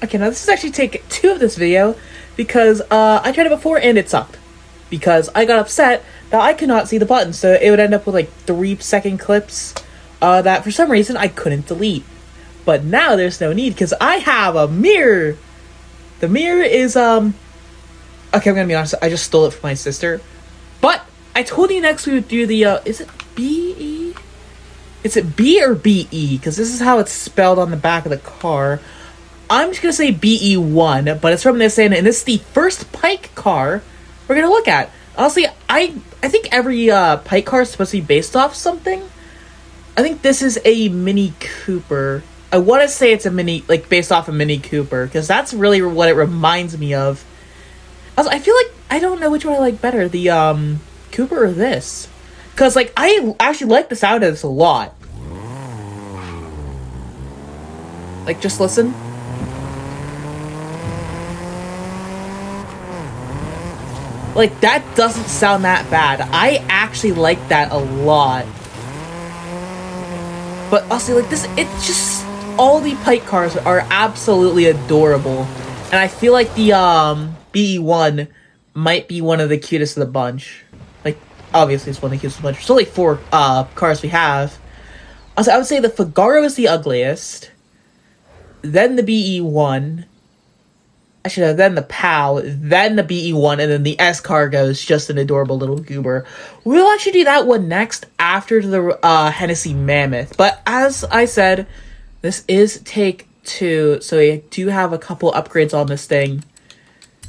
Okay, now this is actually take 2 of this video because I tried it before and it sucked. Because I got upset that I could not see the button, so it would end up with like 3-second clips that for some reason I couldn't delete. But now there's no need because I have a mirror. The mirror is okay, I'm gonna be honest, I just stole it from my sister. But I told you next we would do the is it B-E? Is it B or B-E? Because this is how it's spelled on the back of the car. I'm just gonna say Be-1, but it's from this end, and this is the first Pike car we're gonna look at. Honestly, I think every Pike car is supposed to be based off something. I think this is a Mini Cooper. I want to say it's a mini, like based off a Mini Cooper, because that's really what it reminds me of. Also, I feel like I don't know which one I like better, the Cooper or this, because like I actually like the sound of this a lot. Like, just listen. Like, that doesn't sound that bad. I actually like that a lot. But also, like, this, it's just, all the Pike cars are absolutely adorable. And I feel like the, Be-1 might be one of the cutest of the bunch. Like, obviously it's one of the cutest of the bunch. There's only 4, cars we have. Also, I would say the Figaro is the ugliest. Then the Be-1. Actually, no, then the POW, then the Be-1, and then the S-Cargo is just an adorable little goober. We'll actually do that one next after the Hennessy Mammoth. But as I said, this is take 2, so we do have a couple upgrades on this thing.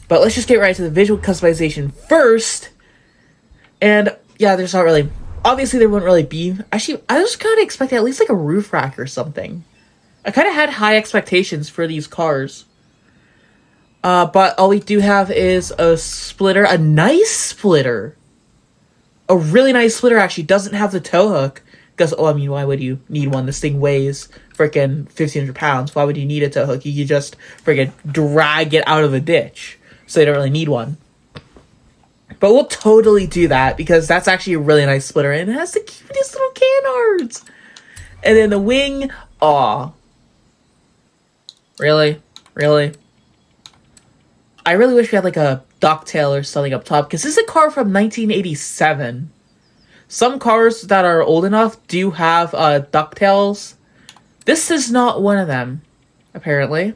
But let's just get right to the visual customization first. And yeah, there's not really, obviously there wouldn't really be, actually, I was kind of expecting at least like a roof rack or something. I kind of had high expectations for these cars. But all we do have is a splitter, a nice splitter. A really nice splitter, actually. Doesn't have the tow hook. Because, oh, I mean, why would you need one? This thing weighs freaking 1,500 pounds. Why would you need a tow hook? You could just freaking drag it out of a ditch. So you don't really need one. But we'll totally do that, because that's actually a really nice splitter. And it has the cutest little canards. And then the wing, aw. Really? Really? I really wish we had like a ducktail or something up top, because this is a car from 1987. Some cars that are old enough do have ducktails. This is not one of them, apparently.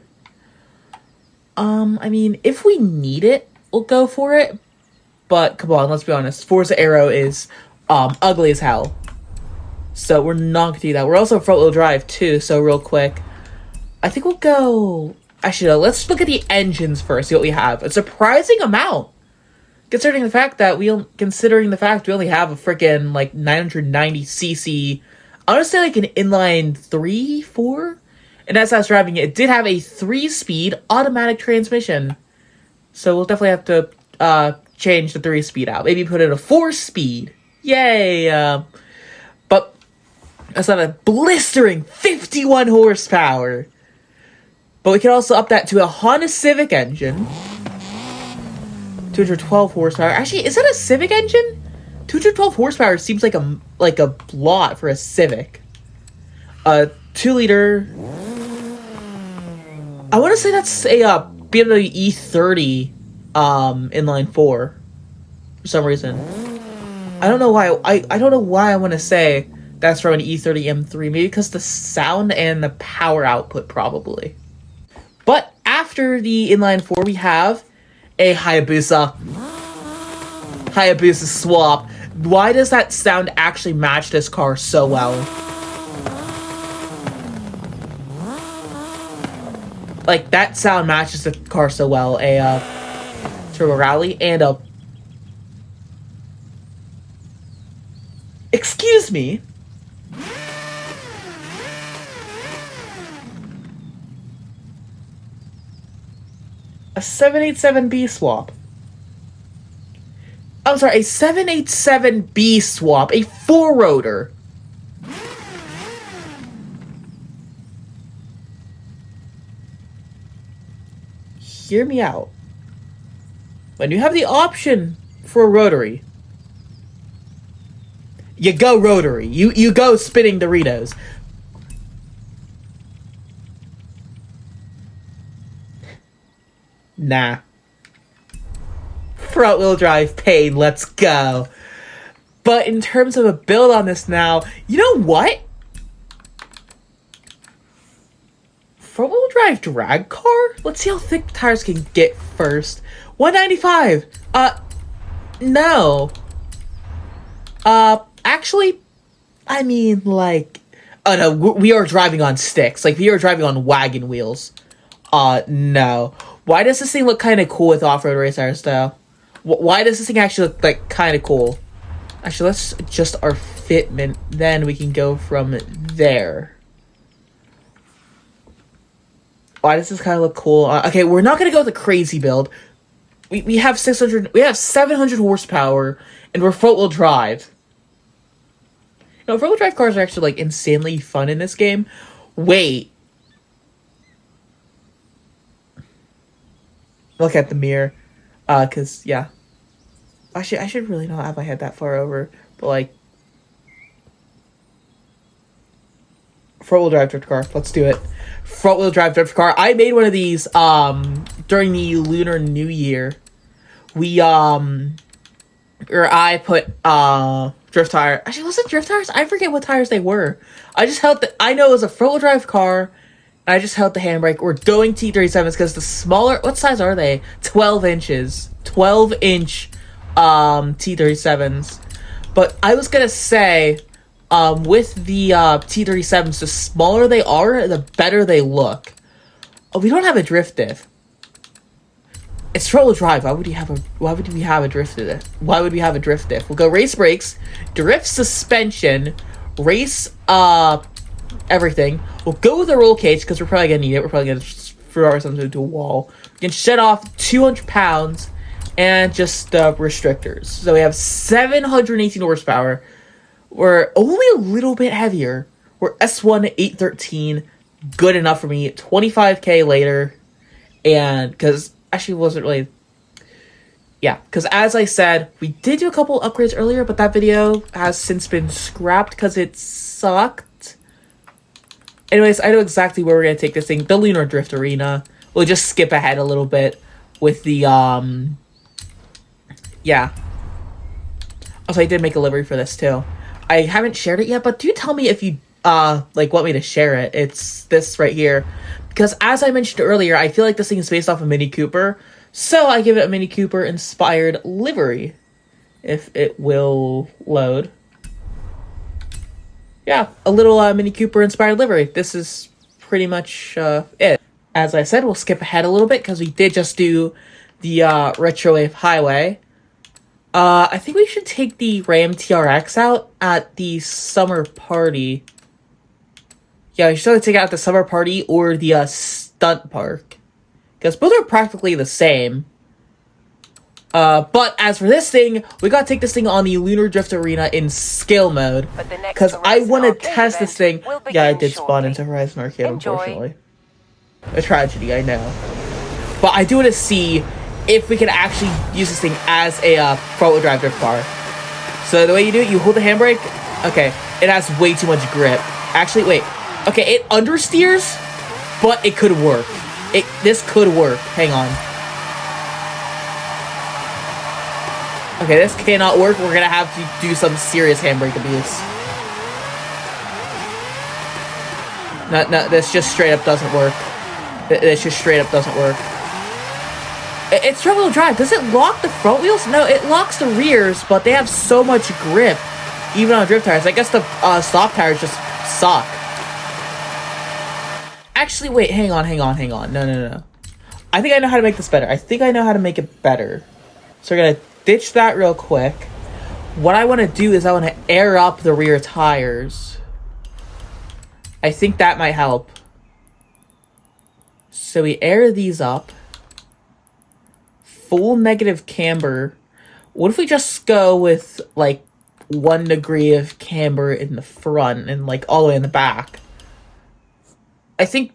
I mean, if we need it, we'll go for it. But come on, let's be honest. Forza Aero is ugly as hell. So we're not going to do that. We're also front-wheel drive too, so real quick. I think we'll go... Actually, let's look at the engines first, see what we have. A surprising amount. Considering the fact we only have a freaking, like, 990cc, I want to say, like, an inline 3, 4? And as I was driving it, it did have a 3-speed automatic transmission. So we'll definitely have to, change the 3-speed out. Maybe put in a 4-speed. Yay! But, that's not a blistering 51 horsepower. But we can also up that to a Honda Civic engine. 212 horsepower. Actually, is that a Civic engine? 212 horsepower seems like a lot for a Civic. 2-liter. I want to say that's a BMW E30 inline 4 for some reason. I don't know why. I don't know why I want to say that's from an E30 M3. Maybe because the sound and the power output, probably. But after the inline 4, we have a Hayabusa swap. Why does that sound actually match this car so well? Like, that sound matches the car so well. A Turbo Rally and a... Excuse me? A 787B swap. I'm sorry, a 787B swap. A 4-rotor. Hear me out. When you have the option for a rotary, you go rotary. You go spinning Doritos. . . . . . . . . . . . . . . . . . . . . . . . . . . . . . . . . . . . . . . . . . . . . . . . . . . . . . .. .. ... Nah. Front wheel drive pain, let's go. But in terms of a build on this now, you know what? Front wheel drive drag car? Let's see how thick the tires can get first. 195. No. Actually, I mean, like, oh no, we are driving on sticks. Like, we are driving on wagon wheels. No. Why does this thing look kind of cool with off-road race tires, though? Why does this thing actually look, like, kind of cool? Actually, let's adjust our fitment. Then we can go from there. Why does this kind of look cool? Okay, we're not gonna go with a crazy build. We have 700 horsepower, and we're front-wheel drive. You know, front-wheel drive cars are actually, like, insanely fun in this game. Wait. Look at the mirror. Cause, yeah. Actually, I should really not have my head that far over. But, like... front-wheel drive drift car. Let's do it. Front-wheel drive drift car. I made one of these, during the Lunar New Year. I put, drift tire. Actually, was it drift tires? I forget what tires they were. I just held I know it was a front-wheel drive car. I just held the handbrake. We're going T37s because the smaller... What size are they? 12 inches. 12-inch, T37s. But I was gonna say... with the T37s, the smaller they are, the better they look. Oh, we don't have a drift diff. It's front-wheel drive. Why would we have a drift diff? Why would we have a drift diff? We'll go race brakes, drift suspension, race everything. We'll go with a roll cage because we're probably gonna need it. We're probably gonna throw ourselves into a wall. We can shed off 200 pounds and just restrictors. So we have 718 horsepower. We're only a little bit heavier. We're S1 813. Good enough for me. 25k later. And because actually wasn't really... Yeah, because as I said, we did do a couple upgrades earlier, but that video has since been scrapped because it sucked. Anyways, I know exactly where we're going to take this thing. The Lunar Drift Arena. We'll just skip ahead a little bit with the, yeah. Also, I did make a livery for this, too. I haven't shared it yet, but do tell me if you, like, want me to share it. It's this right here. Because as I mentioned earlier, I feel like this thing is based off a Mini Cooper. So I give it a Mini Cooper-inspired livery. If it will load. Yeah, a little Mini Cooper-inspired livery. This is pretty much it. As I said, we'll skip ahead a little bit because we did just do the Retrowave Highway. I think we should take the Ram TRX out at the summer party. Yeah, we should either take it out at the summer party or the stunt park. Because both are practically the same. But as for this thing, we gotta take this thing on the Lunar Drift Arena in scale mode. Because I want to test this thing. Yeah, I did spawn into Horizon Arcade, unfortunately. A tragedy, I know. But I do want to see if we can actually use this thing as a front-wheel drive drift car. So the way you do it, you hold the handbrake. Okay, it has way too much grip. Actually, wait. Okay, it understeers, but it could work. This could work. Hang on. Okay, this cannot work. We're gonna have to do some serious handbrake abuse. No, this just straight up doesn't work. This just straight up doesn't work. It's front-wheel drive. Does it lock the front wheels? No, it locks the rears, but they have so much grip, even on drift tires. I guess the stock tires just suck. Actually, wait, hang on. No. I think I know how to make this better. I think I know how to make it better. So we're gonna ditch that real quick. What I want to do is I want to air up the rear tires. I think that might help. So we air these up. Full negative camber. What if we just go with, like, 1 degree of camber in the front and, like, all the way in the back? I think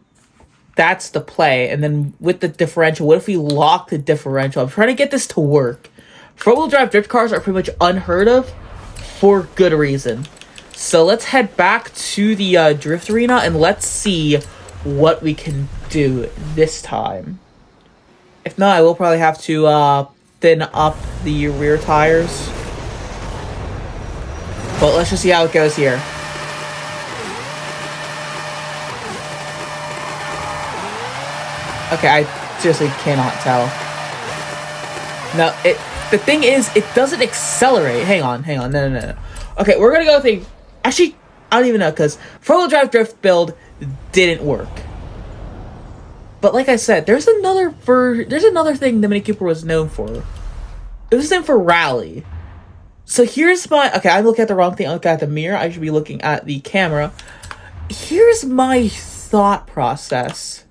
that's the play. And then with the differential, what if we lock the differential? I'm trying to get this to work. Front-wheel drive drift cars are pretty much unheard of for good reason. So let's head back to the drift arena and let's see what we can do this time. If not, I will probably have to thin up the rear tires. But let's just see how it goes here. Okay, I seriously cannot tell. No, the thing is, it doesn't accelerate. Hang on. No. Okay, we're gonna go with a... Actually, I don't even know, because four-wheel drive drift build didn't work. But like I said, there's another thing the Mini Cooper was known for. It was known for rally. So here's my... Okay, I'm looking at the wrong thing. I'm looking at the mirror. I should be looking at the camera. Here's my thought process.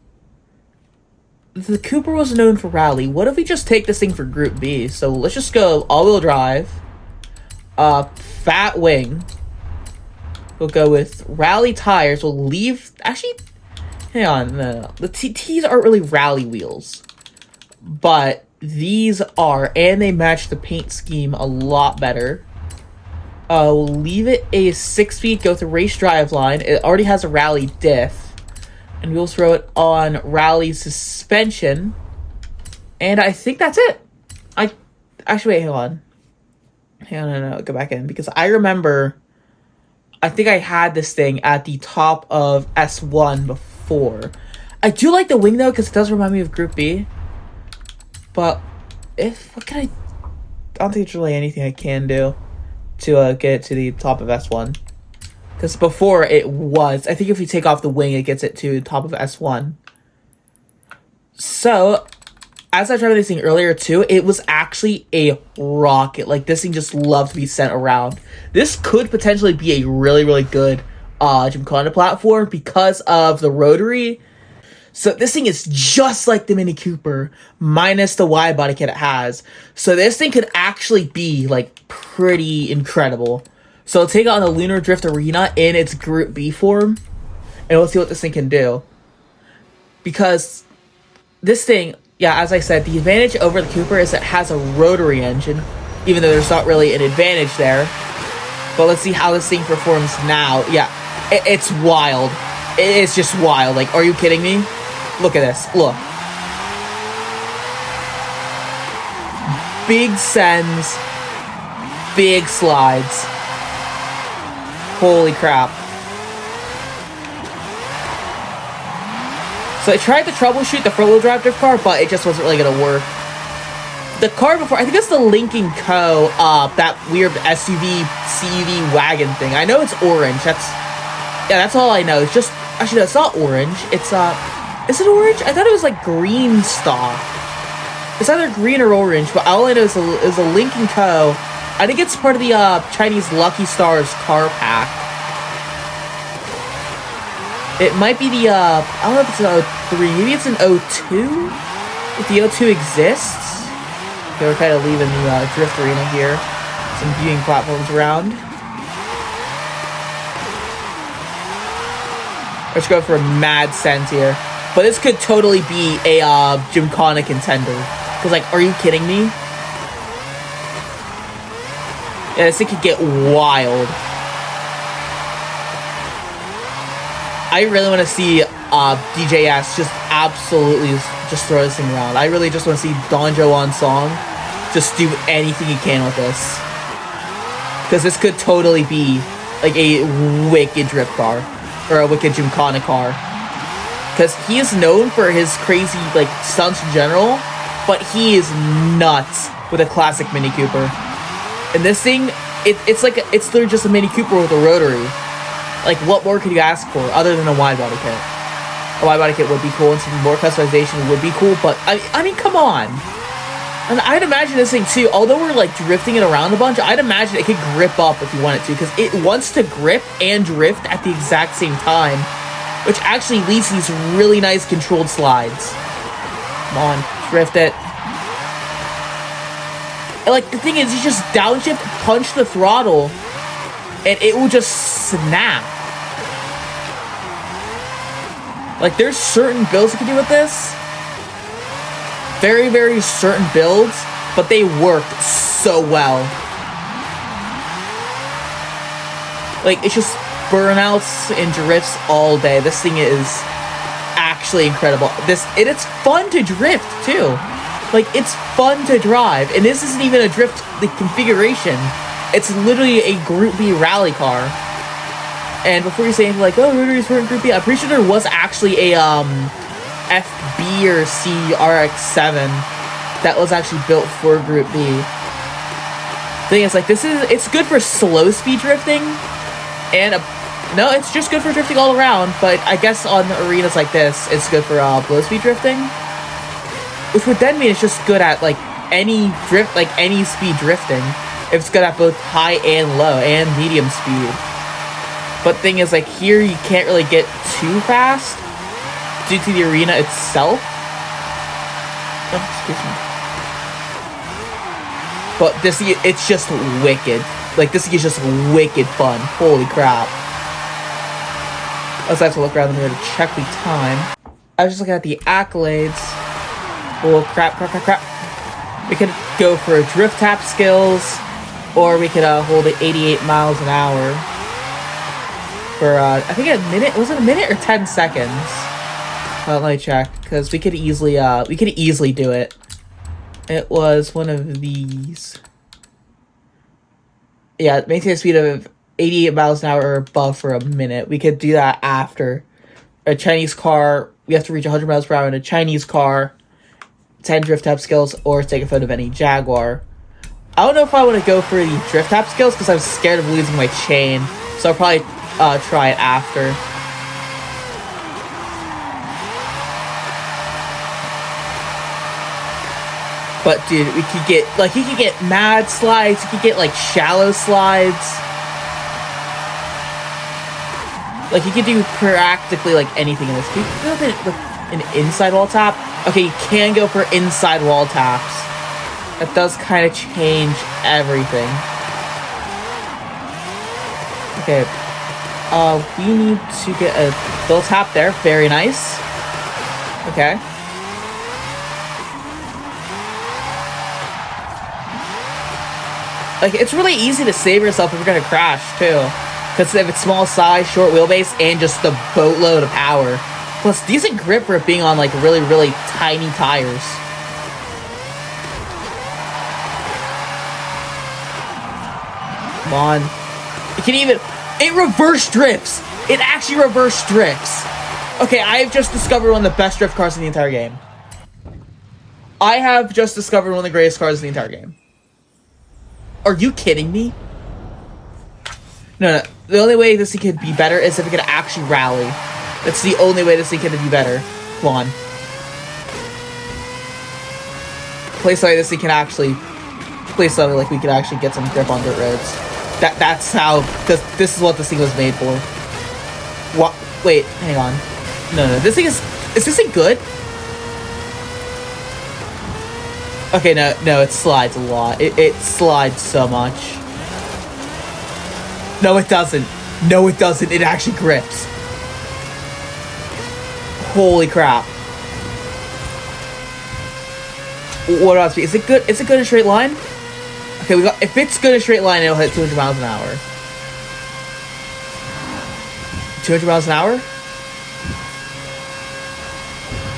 The Cooper was known for rally. What if we just take this thing for Group B? So let's just go all-wheel drive. Fat wing. We'll go with rally tires. We'll leave... Actually, hang on. No. The TTs aren't really rally wheels. But these are, and they match the paint scheme a lot better. We'll leave it a 6-speed, go with the race drive line. It already has a rally diff. And we'll throw it on rally suspension. And I think that's it. Actually, wait, hang on. No, go back in. Because I remember... I think I had this thing at the top of S1 before. I do like the wing, though, because it does remind me of Group B. But what can I don't think there's really anything I can do to get it to the top of S1. Because before it was. I think if you take off the wing, it gets it to the top of S1. So... As I was driving this thing earlier, too, it was actually a rocket. Like, this thing just loved to be sent around. This could potentially be a really, really good Gymkhana platform because of the rotary. So this thing is just like the Mini Cooper, minus the wide body kit it has. So this thing could actually be, like, pretty incredible. So we'll take it on the Lunar Drift Arena in its Group B form, and we'll see what this thing can do. Because this thing... Yeah, as I said, the advantage over the Cooper is it has a rotary engine, even though there's not really an advantage there. But let's see how this thing performs now. Yeah, it's wild. It's just wild. Like, are you kidding me? Look at this. Look. Big sends. Big slides. Holy crap. So I tried to troubleshoot the four-wheel drive drift car, but it just wasn't really going to work. The car before, I think it's the Lincoln Co., that weird SUV, CUV wagon thing. I know it's orange. That's all I know. It's just, actually, no, it's not orange. It's, is it orange? I thought it was, like, green stock. It's either green or orange, but all I know is a Lincoln Co. I think it's part of the, Chinese Lucky Stars car pack. It might be the, I don't know if it's an 03, maybe it's an 02? If the 02 exists. Okay, we're kind of leaving the drift arena here. Some viewing platforms around. Let's go for a mad sense here. But this could totally be a, Gymkhana contender. Because, like, are you kidding me? Yeah, this thing could get wild. I really want to see DJS just absolutely just throw this thing around. I really just want to see Donjo on song just do anything he can with this. Because this could totally be like a wicked drift car. Or a wicked Gymkhana car. Because he is known for his crazy like stunts in general. But he is nuts with a classic Mini Cooper. And this thing, it's literally just a Mini Cooper with a rotary. Like, what more could you ask for other than a wide body kit? A wide body kit would be cool, and some more customization would be cool, but, I mean, come on. And I'd imagine this thing, too, although we're, like, drifting it around a bunch, I'd imagine it could grip up if you want it to, because it wants to grip and drift at the exact same time, which actually leads to these really nice controlled slides. Come on, drift it. And, like, the thing is, you just downshift, punch the throttle, and it will just snap. Like, there's certain builds you can do with this. Very, very certain builds, but they work so well. Like, it's just burnouts and drifts all day. This thing is actually incredible. It's fun to drift, too. Like, it's fun to drive, and this isn't even a drift configuration. It's literally a Group B rally car. And before you say anything like, oh, rotors weren't Group B, I'm pretty sure there was actually a FB or C RX-7 that was actually built for Group B. The thing is, like, it's good for slow speed drifting, and no, it's just good for drifting all around. But I guess on arenas like this, it's good for low speed drifting, which would then mean it's just good at like any speed drifting. If it's good at both high and low and medium speed. But thing is, like, here you can't really get too fast due to the arena itself. Oh, excuse me. But this, it's just wicked. Like, this is just wicked fun. Holy crap. I also have to look around the mirror to check the time. I was just looking at the accolades. Oh, crap. We could go for drift tap skills, or we could hold it 88 miles an hour for, I think a minute. Was it a minute or 10 seconds? Let me check, because we could easily do it. It was one of these. Yeah, maintain a speed of 88 miles an hour or above for a minute. We could do that after. A Chinese car, we have to reach 100 miles per hour in a Chinese car, 10 drift tap skills, or take a photo of any Jaguar. I don't know if I want to go for the drift tap skills because I'm scared of losing my chain, so I'll probably try it after. But dude, we could get, like, you could get mad slides, you could get, like, shallow slides. Like, you could do practically, like, anything in this. Can you go with an inside wall tap? Okay, you can go for inside wall taps. That does kind of change everything. Okay. We need to get a little tap there. Very nice. Okay. Like, it's really easy to save yourself if you're gonna crash, too. Because if it's small size, short wheelbase, and just the boatload of power. Plus, decent grip for it being on, like, really, really tiny tires. Come on. It can even... It reverse drifts! It actually reverse drifts! Okay, I have just discovered one of the best drift cars in the entire game. I have just discovered one of the greatest cars in the entire game. Are you kidding me? No. The only way this thing could be better is if it could actually rally. That's the only way this thing could be better. Come on. Place like this thing can actually... Place something like we could actually get some grip on dirt roads. That's how... This is what this thing was made for. What? Wait, hang on. No. This thing is... Is this thing good? Okay, no, it slides a lot. It slides so much. No, it doesn't. No, it doesn't. It actually grips. Holy crap. What about speed? Is it good? Is it good in a straight line? Okay, we got. If it's good in a straight line, it'll hit 200 miles an hour. 200 miles an hour?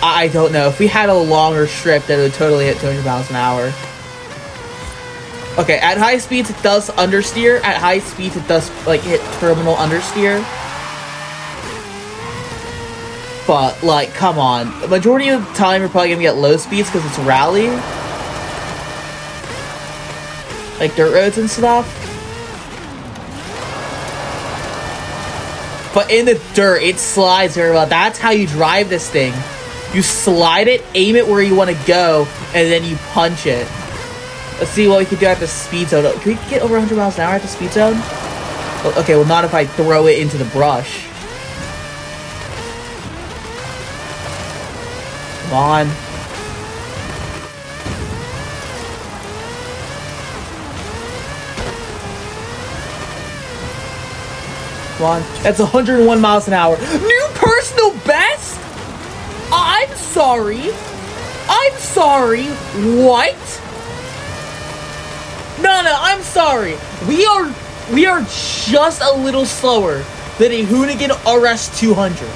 I don't know. If we had a longer strip, then it would totally hit 200 miles an hour. Okay, at high speeds, it does understeer. At high speeds, it does, like, hit terminal understeer. But, like, come on. The majority of the time, you're probably gonna get low speeds because it's rally. Like, dirt roads and stuff. But in the dirt, it slides very well. That's how you drive this thing. You slide it, aim it where you want to go, and then you punch it. Let's see what we can do at the speed zone. Can we get over 100 miles an hour at the speed zone? Okay, well, not if I throw it into the brush. Come on. Come on. That's 101 miles an hour. New personal best? I'm sorry. I'm sorry. What? No, I'm sorry. We are just a little slower than a Hoonigan RS 200.